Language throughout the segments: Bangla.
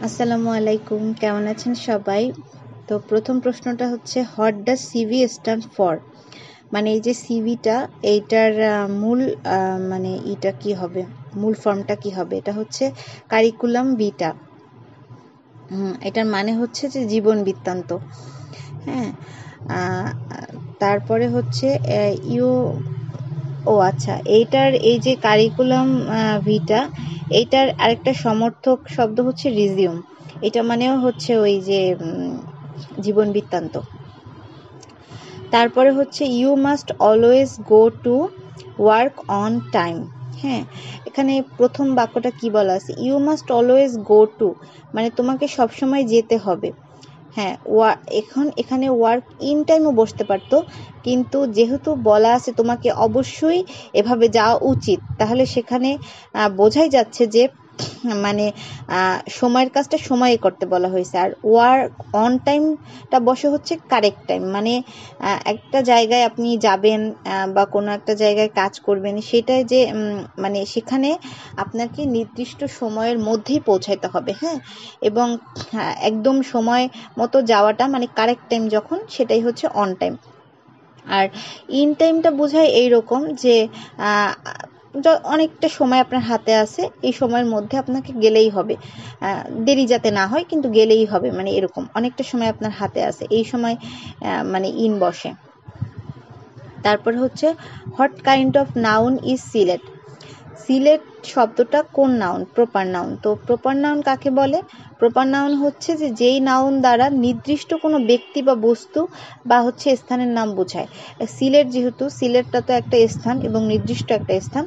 আসসালামু আলাইকুম, কেমন আছেন সবাই? তো প্রথম প্রশ্নটা হচ্ছে what does CV stand for, মানে এই যে সিভিটা এইটার মূল মানে এটা কি হবে, মূল ফর্মটা কি হবে? এটা হচ্ছে কারিকুলাম ভিটা। এটার মানে হচ্ছে যে জীবন বৃত্তান্ত। হ্যাঁ, তারপরে হচ্ছে ইউ ও আচ্ছা, এইটার এই যে কারিকুলাম ভিটা, এইটার আরেকটা সমর্থক শব্দ হচ্ছে রিজিউম। এটা মানেও হচ্ছে ওই যে জীবন বৃত্তান্ত। তারপরে হচ্ছে you must always go to work on time. হ্যাঁ, এখানে প্রথম বাক্যটা কি বলা আছে? You must always go to, মানে তোমাকে সবসময় যেতে হবে। হ্যাঁ, এখানে ওয়ার্ক ইন টাইমও বসতে পারতো, কিন্তু যেহেতু বলা আছে তোমাকে অবশ্যই এভাবে যাওয়া উচিত, তাহলে সেখানে বোঝাই যাচ্ছে যে মানে সময়ের কাজটা সময়ে করতে বলা হয়েছে। আর ওয়ার্ক অন টাইমটা বসে হচ্ছে কারেক্ট টাইম, মানে একটা জায়গায় আপনি যাবেন বা কোনো একটা জায়গায় কাজ করবেন, সেটাই যে মানে সেখানে আপনাকে নির্দিষ্ট সময়ের মধ্যেই পৌঁছাইতে হবে। হ্যাঁ, এবং একদম সময় মতো যাওয়াটা মানে কারেক্ট টাইম যখন, সেটাই হচ্ছে অন টাইম। আর ইন টাইমটা বোঝায় এইরকম যে অনেকটা সময় আপনার হাতে আছে, এই সময়ের মধ্যে আপনাকে গেলেই হবে, দেরি যাতে না হয় কিন্তু গেলেই হবে, মানে এরকম অনেকটা সময় আপনার হাতে আছে, এই সময় মানে ইন বসে। তারপর হচ্ছে what kind of noun is Sylhet. Sylhet শব্দটা কোন নাউন? Proper noun. তো প্রপার নাউন কাকে বলে? প্রপার নাউন হচ্ছে যে যেই নাউন দ্বারা নির্দিষ্ট কোনো ব্যক্তি বা বস্তু বা হচ্ছে স্থানের নাম বোঝায়। সিলেট, যেহেতু সিলেটটা তো একটা স্থান এবং নির্দিষ্ট একটা স্থান,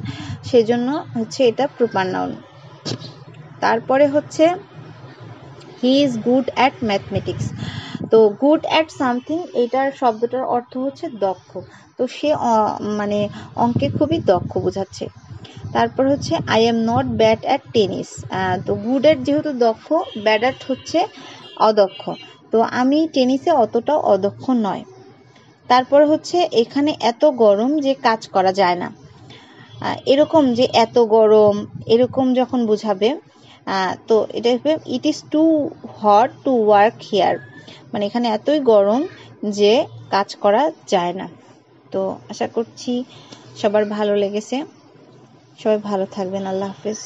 সেজন্য হচ্ছে এটা প্রপার নাউন। তারপরে হচ্ছে he is good at mathematics. তো গুড অ্যাট সামথিং, এটার শব্দটার অর্থ হচ্ছে দক্ষ। তো সে মানে অঙ্কে খুবই দক্ষ বোঝাচ্ছে। তারপর হচ্ছে I am not bad at tennis. তো গুড অ্যাট যেহেতু দক্ষ, ব্যাড অ্যাট হচ্ছে অদক্ষ, তো আমি টেনিসে অতটাও অদক্ষ নয়। তারপর হচ্ছে এখানে এত গরম যে কাজ করা যায় না, এরকম যে এত গরম এরকম যখন বোঝাবে, তো এটা হবে it is too hot to work here, মানে এখানে এতই গরম যে কাজ করা যায় না। তো আশা করছি সবার ভালো লেগেছে। সবাই ভালো থাকবেন। আল্লাহ হাফেজ।